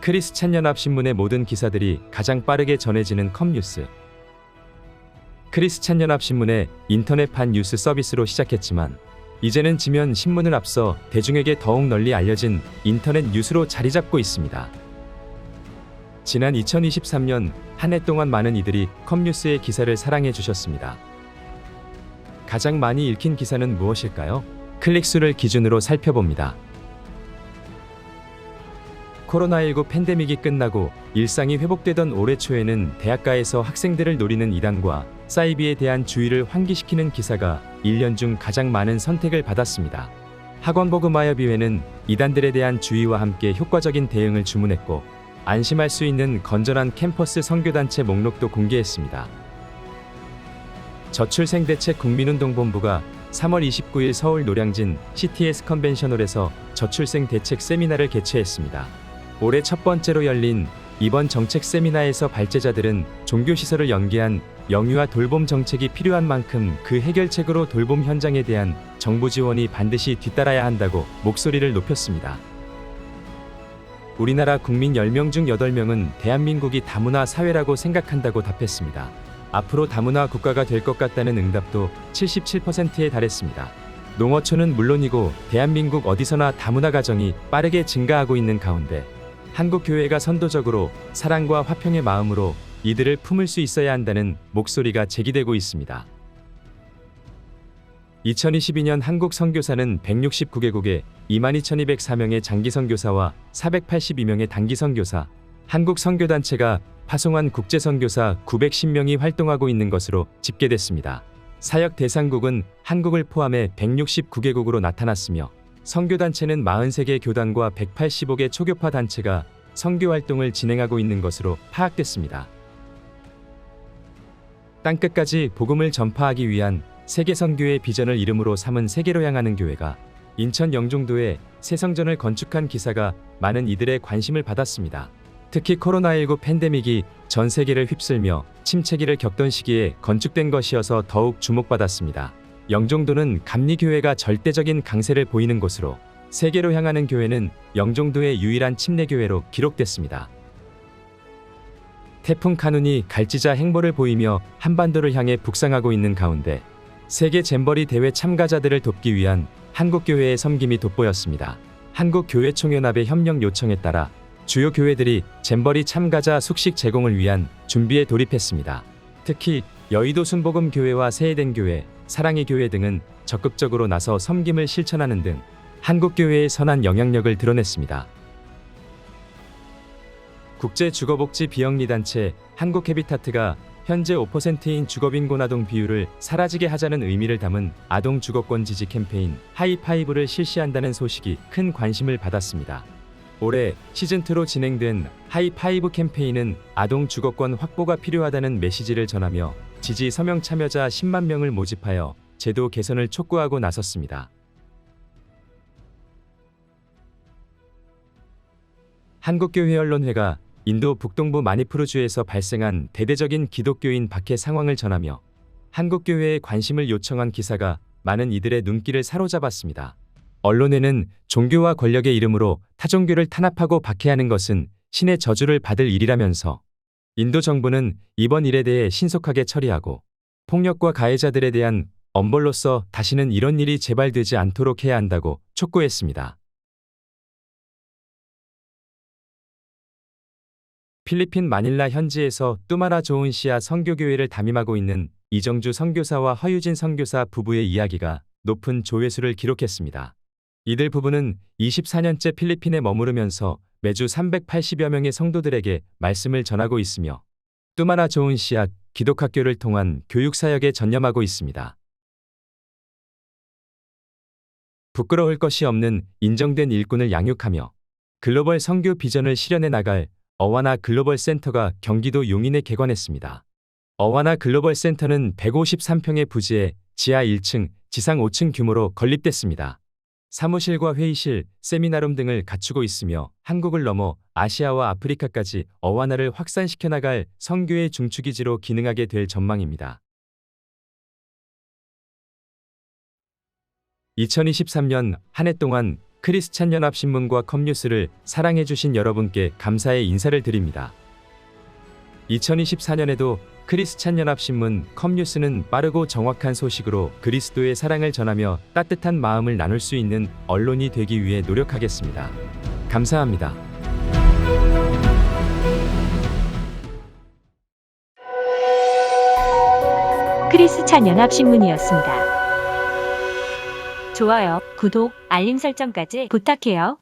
크리스찬연합신문의 모든 기사들이 가장 빠르게 전해지는 컴뉴스. 크리스찬연합신문의 인터넷판 뉴스 서비스로 시작했지만 이제는 지면 신문을 앞서 대중에게 더욱 널리 알려진 인터넷 뉴스로 자리잡고 있습니다. 지난 2023년 한 해 동안 많은 이들이 컴뉴스의 기사를 사랑해 주셨습니다. 가장 많이 읽힌 기사는 무엇일까요? 클릭수를 기준으로 살펴봅니다. 코로나19 팬데믹이 끝나고 일상이 회복되던 올해 초에는 대학가에서 학생들을 노리는 이단과 사이비에 대한 주의를 환기시키는 기사가 1년 중 가장 많은 선택을 받았습니다. 학원보그마이어비회는 이단들에 대한 주의와 함께 효과적인 대응을 주문했고, 안심할 수 있는 건전한 캠퍼스 선교단체 목록도 공개했습니다. 저출생대책 국민운동본부가 3월 29일 서울 노량진 CTS 컨벤션홀에서 저출생 대책 세미나를 개최했습니다. 올해 첫 번째로 열린 이번 정책 세미나에서 발제자들은 종교시설을 연계한 영유아 돌봄 정책이 필요한 만큼 그 해결책으로 돌봄 현장에 대한 정부 지원이 반드시 뒤따라야 한다고 목소리를 높였습니다. 우리나라 국민 10명 중 8명은 대한민국이 다문화 사회라고 생각한다고 답했습니다. 앞으로 다문화 국가가 될 것 같다는 응답도 77%에 달했습니다. 농어촌은 물론이고 대한민국 어디서나 다문화 가정이 빠르게 증가하고 있는 가운데 한국교회가 선도적으로 사랑과 화평의 마음으로 이들을 품을 수 있어야 한다는 목소리가 제기되고 있습니다. 2022년 한국 선교사는 169개국에 22,204명의 장기 선교사와 482명의 단기 선교사, 한국 선교단체가 파송한 국제 선교사 910명이 활동하고 있는 것으로 집계됐습니다. 사역 대상국은 한국을 포함해 169개국으로 나타났으며 선교단체는 43개 교단과 185개 초교파 단체가 선교활동을 진행하고 있는 것으로 파악됐습니다. 땅끝까지 복음을 전파하기 위한 세계 선교의 비전을 이름으로 삼은 세계로 향하는 교회가 인천 영종도에 새 성전을 건축한 기사가 많은 이들의 관심을 받았습니다. 특히 코로나19 팬데믹이 전 세계를 휩쓸며 침체기를 겪던 시기에 건축된 것이어서 더욱 주목받았습니다. 영종도는 감리교회가 절대적인 강세를 보이는 곳으로 세계로 향하는 교회는 영종도의 유일한 침례교회로 기록됐습니다. 태풍 카눈이 갈지자 행보를 보이며 한반도를 향해 북상하고 있는 가운데 세계 잼버리 대회 참가자들을 돕기 위한 한국교회의 섬김이 돋보였습니다. 한국교회총연합의 협력 요청에 따라 주요 교회들이 잼버리 참가자 숙식 제공을 위한 준비에 돌입했습니다. 특히 여의도 순복음교회와 새해den교회, 사랑의 교회 등은 적극적으로 나서 섬김을 실천하는 등 한국교회의 선한 영향력을 드러냈습니다. 국제주거복지 비영리단체 한국해비타트가 현재 5%인 주거빈곤아동 비율을 사라지게 하자는 의미를 담은 아동 주거권 지지 캠페인 하이파이브를 실시한다는 소식이 큰 관심을 받았습니다. 올해 시즌2로 진행된 하이파이브 캠페인은 아동 주거권 확보가 필요하다는 메시지를 전하며 지지 서명 참여자 10만 명을 모집하여 제도 개선을 촉구하고 나섰습니다. 한국교회언론회가 인도 북동부 마니푸르주에서 발생한 대대적인 기독교인 박해 상황을 전하며 한국교회에 관심을 요청한 기사가 많은 이들의 눈길을 사로잡았습니다. 언론에는 종교와 권력의 이름으로 타종교를 탄압하고 박해하는 것은 신의 저주를 받을 일이라면서 인도 정부는 이번 일에 대해 신속하게 처리하고 폭력과 가해자들에 대한 엄벌로서 다시는 이런 일이 재발되지 않도록 해야 한다고 촉구했습니다. 필리핀 마닐라 현지에서 뚜마라 좋은 시아 선교교회를 담임하고 있는 이정주 선교사와 허유진 선교사 부부의 이야기가 높은 조회수를 기록했습니다. 이들 부부는 24년째 필리핀에 머무르면서 매주 380여 명의 성도들에게 말씀을 전하고 있으며 뚜마라 좋은 시아 기독학교를 통한 교육사역에 전념하고 있습니다. 부끄러울 것이 없는 인정된 일꾼을 양육하며 글로벌 선교 비전을 실현해 나갈 어와나 글로벌 센터가 경기도 용인에 개관했습니다. 어와나 글로벌 센터는 153평의 부지에 지하 1층, 지상 5층 규모로 건립됐습니다. 사무실과 회의실, 세미나룸 등을 갖추고 있으며 한국을 넘어 아시아와 아프리카까지 어와나를 확산시켜 나갈 선교의 중추기지로 기능하게 될 전망입니다. 2023년 한 해 동안 크리스찬 연합신문과 컴뉴스를 사랑해주신 여러분께 감사의 인사를 드립니다. 2024년에도 크리스찬 연합신문 컴뉴스는 빠르고 정확한 소식으로 그리스도의 사랑을 전하며 따뜻한 마음을 나눌 수 있는 언론이 되기 위해 노력하겠습니다. 감사합니다. 크리스찬 연합신문이었습니다. 좋아요, 구독, 알림 설정까지 부탁해요.